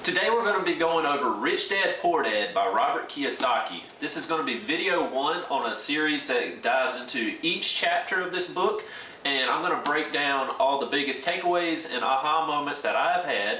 Today we're going to be going over Rich Dad, Poor Dad by Robert Kiyosaki. This is going to be video 1 on a series that dives into each chapter of this book, and I'm going to break down all the biggest takeaways and aha moments that I've had.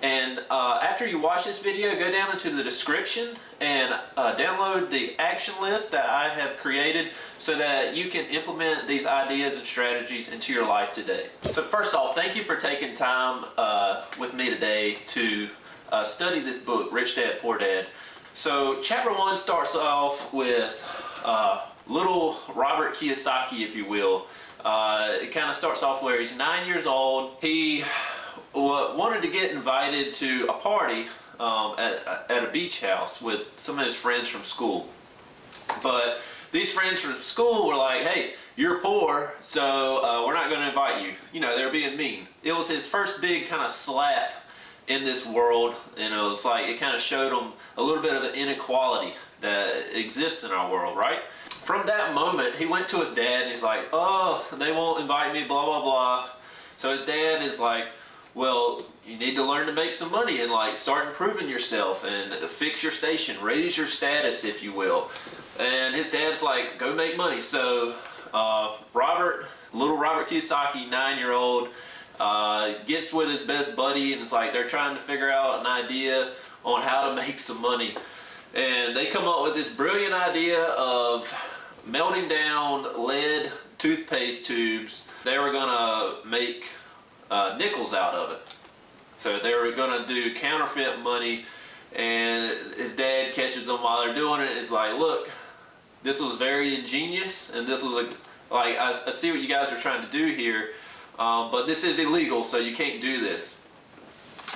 And after you watch this video, go down into the description and download the action list that I have created so that you can implement these ideas and strategies into your life today. So first off, thank you for taking time with me today to study this book, Rich Dad, Poor Dad. So chapter 1 starts off with little Robert Kiyosaki, if you will. It kind of starts off where he's 9 years old. He wanted to get invited to a party at a beach house with some of his friends from school. But these friends from school were like, hey, you're poor, so we're not going to invite you. You know, they're being mean. It was his first big kind of slap in this world, and it was like it kind of showed him a little bit of an inequality that exists in our world, right? From that moment, he went to his dad and he's like, oh, they won't invite me, blah, blah, blah. So his dad is like, well, you need to learn to make some money and like start improving yourself and fix your station, raise your status, if you will. And his dad's like, go make money. So little Robert Kiyosaki, 9-year-old, gets with his best buddy, and it's like they're trying to figure out an idea on how to make some money. And they come up with this brilliant idea of melting down lead toothpaste tubes. They were gonna make nickels out of it. So they were gonna do counterfeit money, and his dad catches them while they're doing it. It's like, look, this was very ingenious, and this was like I see what you guys are trying to do here. But this is illegal, so you can't do this.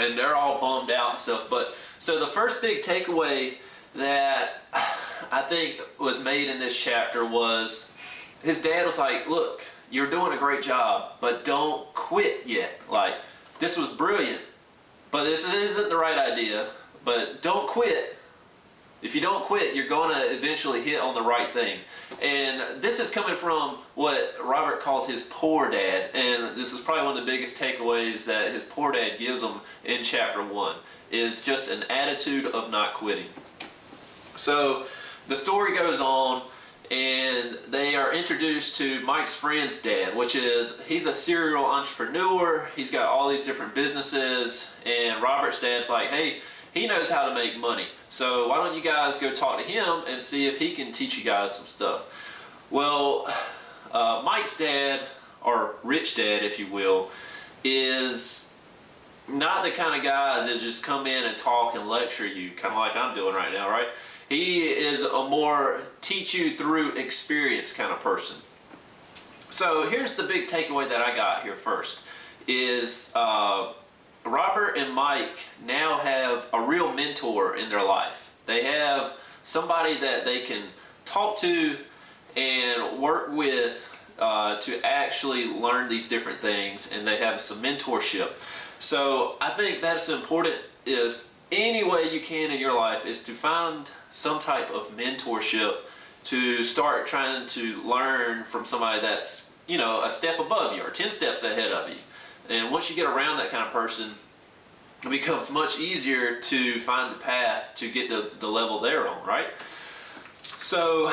And they're all bummed out and stuff. But so the first big takeaway that I think was made in this chapter was his dad was like, look, you're doing a great job, but don't quit yet. Like, this was brilliant, but this isn't the right idea, but don't quit. If you don't quit, you're going to eventually hit on the right thing. And this is coming from what Robert calls his poor dad. And this is probably one of the biggest takeaways that his poor dad gives him in chapter 1, is just an attitude of not quitting. So the story goes on, and they are introduced to Mike's friend's dad, which is, he's a serial entrepreneur. He's got all these different businesses, and Robert's dad's like, hey, he knows how to make money. So why don't you guys go talk to him and see if he can teach you guys some stuff. Well, Mike's dad, or Rich Dad, if you will, is not the kind of guy that just come in and talk and lecture you, kind of like I'm doing right now, right? He is a more teach you through experience kind of person. So here's the big takeaway that I got here first, is Robert and Mike now have a real mentor in their life. They have somebody that they can talk to and work with to actually learn these different things, and they have some mentorship. So I think that's important. If any way you can in your life is to find some type of mentorship to start trying to learn from somebody that's, you know, a step above you or 10 steps ahead of you. And once you get around that kind of person, it becomes much easier to find the path to get to the level they're on, right? So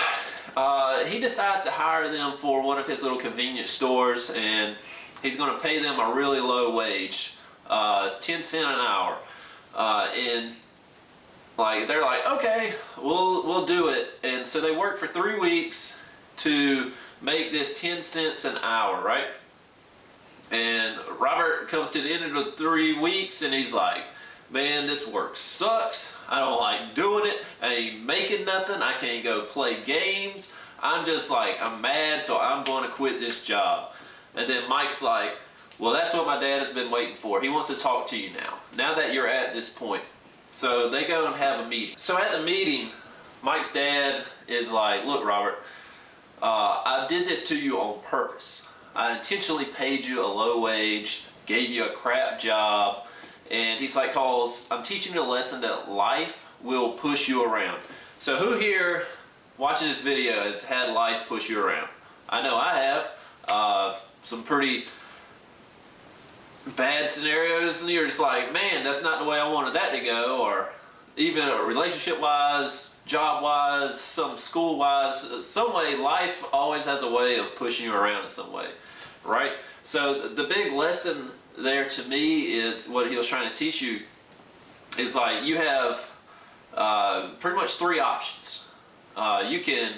he decides to hire them for one of his little convenience stores, and he's going to pay them a really low wage, 10 cents an hour. And like they're like, okay, we'll do it. And so they work for 3 weeks to make this 10 cents an hour, right? And Robert comes to the end of the 3 weeks, and he's like, man, this work sucks. I don't like doing it. I ain't making nothing. I can't go play games. I'm just like, I'm mad, so I'm going to quit this job. And then Mike's like, well, that's what my dad has been waiting for. He wants to talk to you now that you're at this point. So they go and have a meeting. So at the meeting, Mike's dad is like, look, Robert, I did this to you on purpose. I intentionally paid you a low wage, gave you a crap job, and he's like, cause I'm teaching you a lesson that life will push you around. So who here watching this video has had life push you around? I know I have. Some pretty bad scenarios and you're just like, man, that's not the way I wanted that to go, or even relationship wise, job wise, some school wise, some way. Life always has a way of pushing you around in some way, right? So the big lesson there to me is what he was trying to teach you is like you have pretty much three options. You can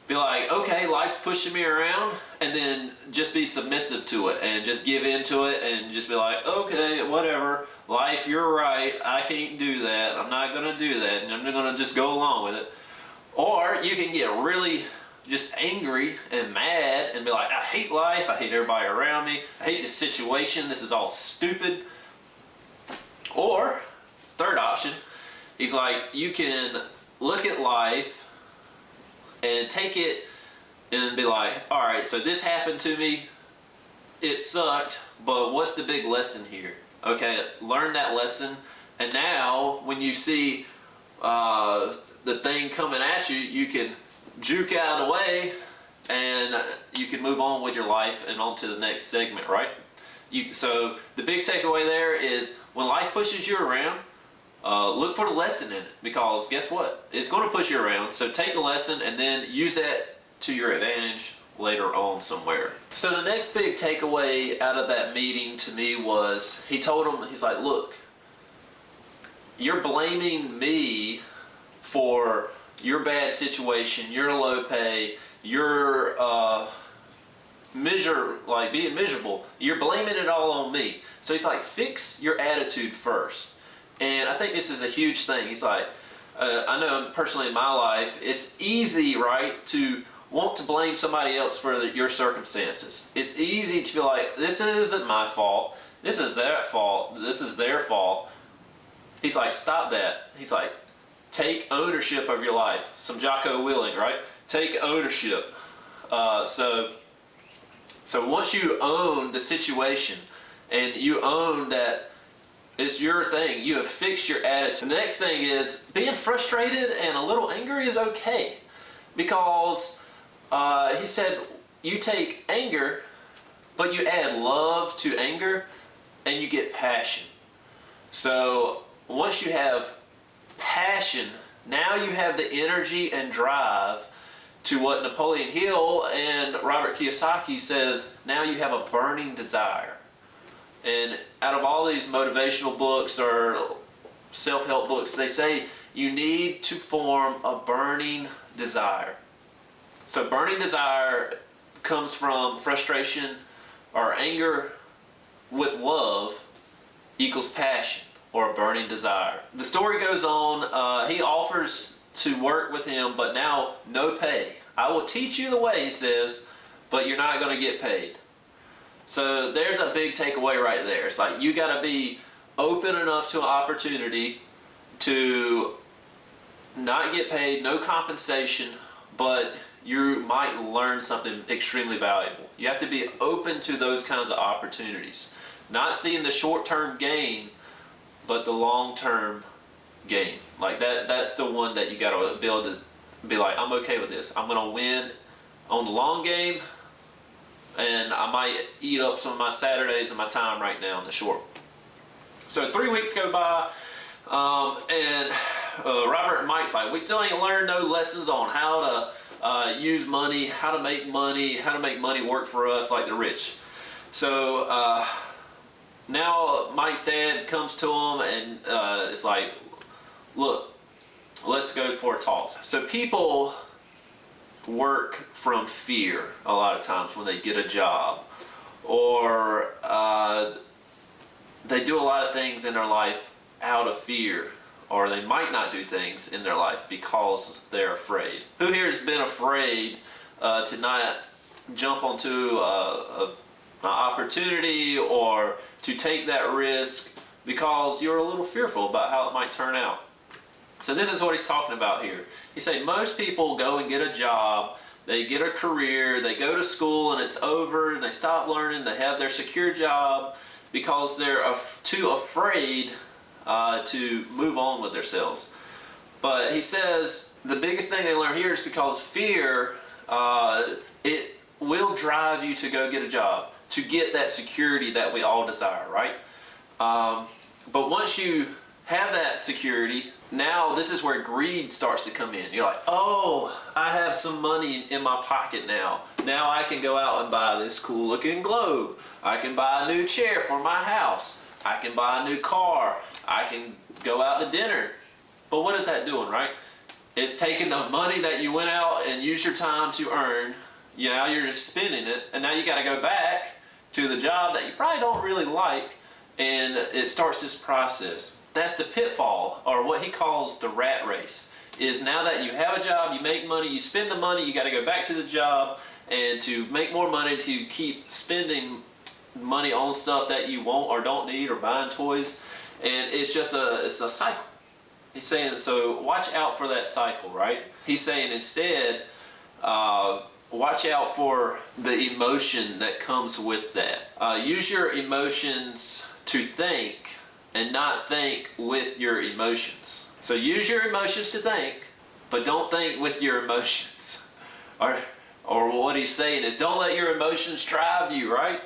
be like, okay, life's pushing me around, and then just be submissive to it and just give in to it and just be like, okay, whatever, life, you're right, I can't do that, I'm not going to do that, and I'm going to just go along with it. Or you can get really just angry and mad and be like, I hate life, I hate everybody around me, I hate this situation, this is all stupid. Or, third option, he's like, you can look at life and take it and be like, all right, so this happened to me, it sucked, but what's the big lesson here? Okay, learn that lesson, and now when you see the thing coming at you, you can juke out of the way and you can move on with your life and on to the next segment, right? So the big takeaway there is when life pushes you around, look for the lesson in it, because guess what? It's going to push you around. So take the lesson and then use that to your advantage later on somewhere. So the next big takeaway out of that meeting to me was he told him, he's like, look, you're blaming me for your bad situation, your low pay, your being miserable. You're blaming it all on me. So he's like, fix your attitude first. And I think this is a huge thing. He's like, I know personally in my life, it's easy, right, to want to blame somebody else for your circumstances. It's easy to be like, this isn't my fault, this is their fault, this is their fault. He's like, stop that. He's like, take ownership of your life. Some Jocko Willing, right? Take ownership. So once you own the situation and you own that it's your thing, you have fixed your attitude. The next thing is being frustrated and a little angry is okay, because he said you take anger, but you add love to anger and you get passion. So once you have passion, now you have the energy and drive to what Napoleon Hill and Robert Kiyosaki says, now you have a burning desire. And out of all these motivational books or self-help books, they say you need to form a burning desire. So burning desire comes from frustration or anger with love equals passion or a burning desire. The story goes on, he offers to work with him, but now no pay. I will teach you the way, he says, but you're not going to get paid. So there's a big takeaway right there. It's like you got to be open enough to an opportunity to not get paid, no compensation, but you might learn something extremely valuable. You have to be open to those kinds of opportunities. Not seeing the short-term gain, but the long-term gain. Like that's the one that you got to be able to be like, I'm okay with this. I'm going to win on the long game, and I might eat up some of my Saturdays and my time right now in the short. So 3 weeks go by, and Robert and Mike's like, we still ain't learned no lessons on how to use money, how to make money work for us like the rich. So now Mike's dad comes to him and it's like, look, let's go for a talk. So people work from fear a lot of times when they get a job, or they do a lot of things in their life out of fear, or they might not do things in their life because they're afraid. Who here has been afraid to not jump onto an opportunity or to take that risk because you're a little fearful about how it might turn out? So this is what he's talking about here. He's saying most people go and get a job, they get a career, they go to school and it's over and they stop learning, they have their secure job because they're too afraid to move on with themselves. But he says the biggest thing they learn here is because fear, it will drive you to go get a job, to get that security that we all desire, right? But once you have that security, now this is where greed starts to come in. You're like, oh, I have some money in my pocket now. Now I can go out and buy this cool looking globe. I can buy a new chair for my house. I can buy a new car. I can go out to dinner. But what is that doing, right? It's taking the money that you went out and used your time to earn. Now you're just spending it, and now you got to go back to the job that you probably don't really like, and it starts this process. That's the pitfall, or what he calls the rat race, is now that you have a job, you make money, you spend the money, you got to go back to the job, and to make more money, to keep spending money on stuff that you won't or don't need, or buying toys, and it's just it's a cycle. He's saying, so watch out for that cycle, right? He's saying instead, watch out for the emotion that comes with that. Use your emotions to think and not think with your emotions. So use your emotions to think, but don't think with your emotions. Or what he's saying is, don't let your emotions drive you, right?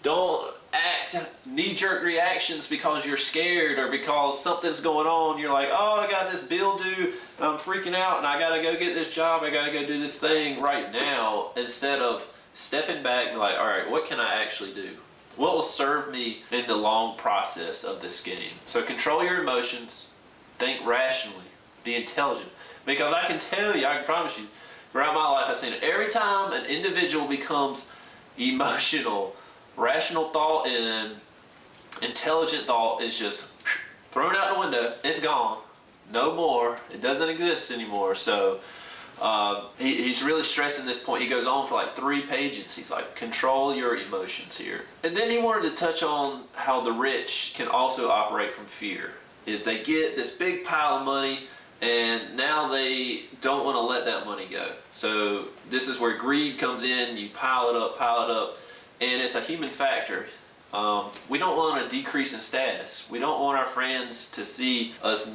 Don't act knee-jerk reactions because you're scared or because something's going on. You're like, oh, I got this bill due, and I'm freaking out, and I gotta go get this job, I gotta go do this thing right now, instead of stepping back and like, all right, what can I actually do? What will serve me in the long process of this game? So control your emotions, think rationally, be intelligent. Because I can tell you, I can promise you, throughout my life I've seen it. Every time an individual becomes emotional, rational thought and intelligent thought is just thrown out the window. It's gone. No more. It doesn't exist anymore. So he's really stressing this point. He goes on for like 3 pages. He's like, control your emotions here. And then he wanted to touch on how the rich can also operate from fear. Is they get this big pile of money and now they don't want to let that money go. So this is where greed comes in. You pile it up, and it's a human factor. We don't want a decrease in status. We don't want our friends to see us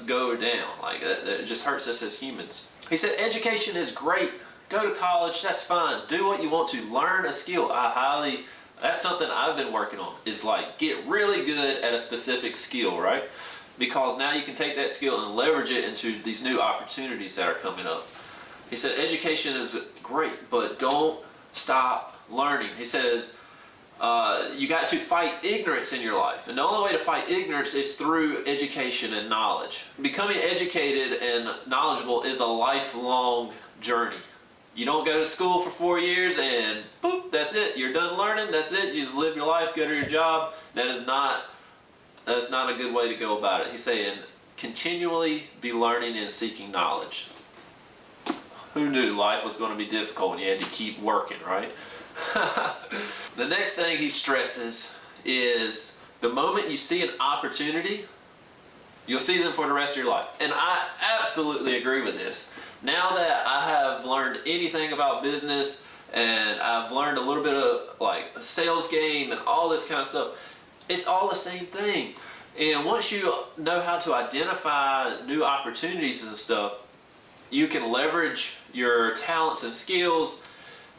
go down. Like that just hurts us as humans. He said, education is great. Go to college, that's fine. Do what you want to. Learn a skill. That's something I've been working on, is like get really good at a specific skill, right? Because now you can take that skill and leverage it into these new opportunities that are coming up. He said, education is great, but don't stop learning. He says, you got to fight ignorance in your life. And the only way to fight ignorance is through education and knowledge. Becoming educated and knowledgeable is a lifelong journey. You don't go to school for 4 years and boop, that's it. You're done learning, that's it. You just live your life, go to your job. That's not a good way to go about it. He's saying, continually be learning and seeking knowledge. Who knew life was going to be difficult when you had to keep working, right? The next thing he stresses is the moment you see an opportunity, you'll see them for the rest of your life. And I absolutely agree with this. Now that I have learned anything about business and I've learned a little bit of like a sales game and all this kind of stuff, it's all the same thing. And once you know how to identify new opportunities and stuff, you can leverage your talents and skills,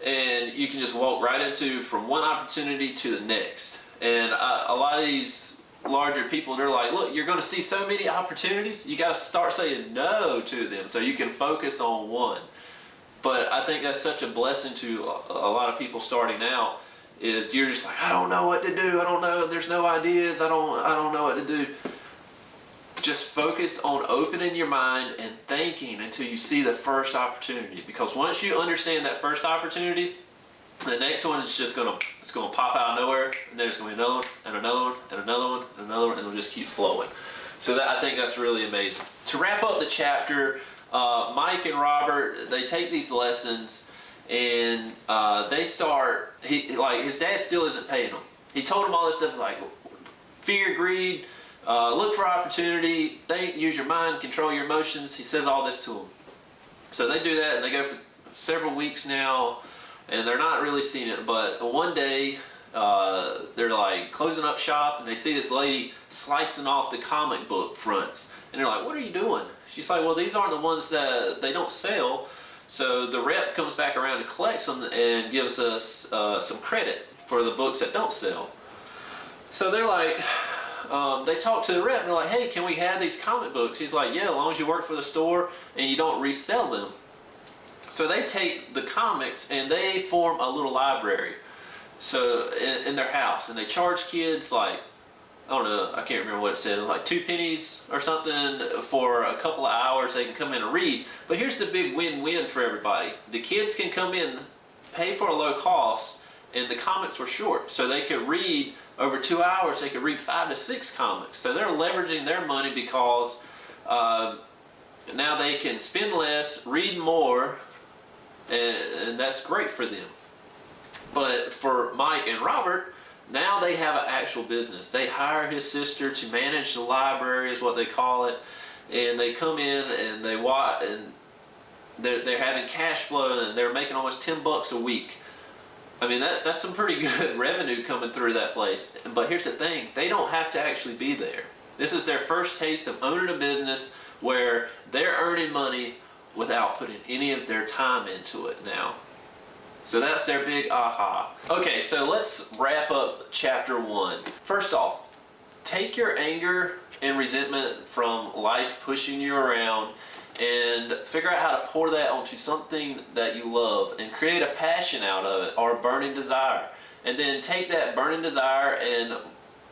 and you can just walk right into from one opportunity to the next. And a lot of these larger people, they're like, look, you're going to see so many opportunities, you got to start saying no to them so you can focus on one. But I think that's such a blessing to a lot of people starting out, is you're just like, I don't know what to do, I don't know, there's no ideas, I don't know what to do. Just focus on opening your mind and thinking until you see the first opportunity. Because once you understand that first opportunity, the next one is just gonna pop out of nowhere, and there's gonna be another one, and another one, and another one, and another one, and it'll just keep flowing. So I think that's really amazing. To wrap up the chapter, Mike and Robert, they take these lessons and they start. His dad still isn't paying them. He told him all this stuff like fear, greed. Look for opportunity, think, use your mind, control your emotions. He says all this to them. So they do that, and they go for several weeks now, and they're not really seeing it. But one day, they're like closing up shop, and they see this lady slicing off the comic book fronts. And they're like, what are you doing? She's like, well, these aren't the ones that they don't sell. So the rep comes back around and collects them and gives us some credit for the books that don't sell. So they're like, they talk to the rep and they're like, hey, can we have these comic books? He's like, yeah, as long as you work for the store and you don't resell them. So they take the comics and they form a little library, so in their house, and they charge kids like, I don't know, I can't remember what it said, like 2 pennies or something for a couple of hours they can come in and read. But here's the big win-win for everybody. The kids can come in, pay for a low cost, and the comics were short. So they could read, over 2 hours, they could read 5 to 6 comics. So they're leveraging their money because now they can spend less, read more, and that's great for them. But for Mike and Robert, now they have an actual business. They hire his sister to manage the library, is what they call it, and they come in and they watch, and they're having cash flow, and they're making almost $10 a week. I mean, that's some pretty good revenue coming through that place. But here's the thing, they don't have to actually be there. This is their first taste of owning a business where they're earning money without putting any of their time into it now. So that's their big aha. Okay, so let's wrap up chapter 1. First off, take your anger and resentment from life pushing you around and figure out how to pour that onto something that you love and create a passion out of it, or a burning desire. And then take that burning desire and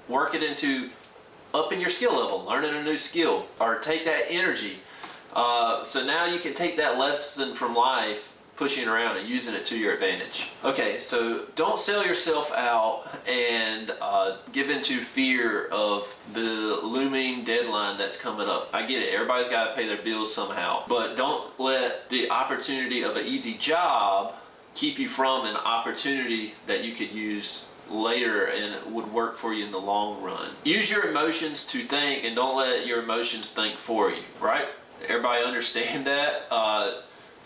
work it into upping your skill level, learning a new skill, or take that energy. So now you can take that lesson from life pushing around and using it to your advantage. Okay, so don't sell yourself out and give into fear of the looming deadline that's coming up. I get it, everybody's got to pay their bills somehow, but don't let the opportunity of an easy job keep you from an opportunity that you could use later and would work for you in the long run. Use your emotions to think, and don't let your emotions think for you, right? Everybody understand that?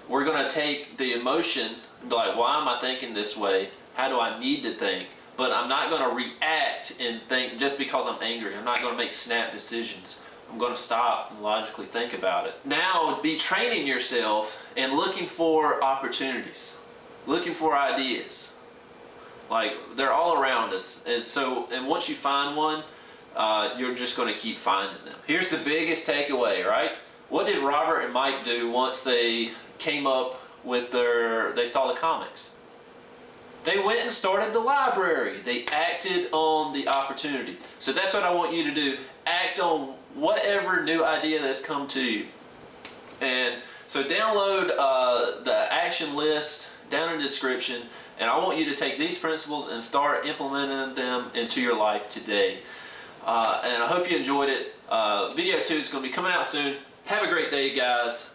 We're going to take the emotion and be like, why am I thinking this way? How do I need to think? But I'm not going to react and think just because I'm angry. I'm not going to make snap decisions. I'm going to stop and logically think about it. Now, be training yourself and looking for opportunities, looking for ideas. Like, they're all around us. And once you find one, you're just going to keep finding them. Here's the biggest takeaway, right? What did Robert and Mike do once they came up with they saw the comics? They went and started the library. They acted on the opportunity. So that's what I want you to do. Act on whatever new idea that's come to you. And so download the action list down in the description, and I want you to take these principles and start implementing them into your life today. And I hope you enjoyed it. Video 2 is going to be coming out soon. Have a great day, guys.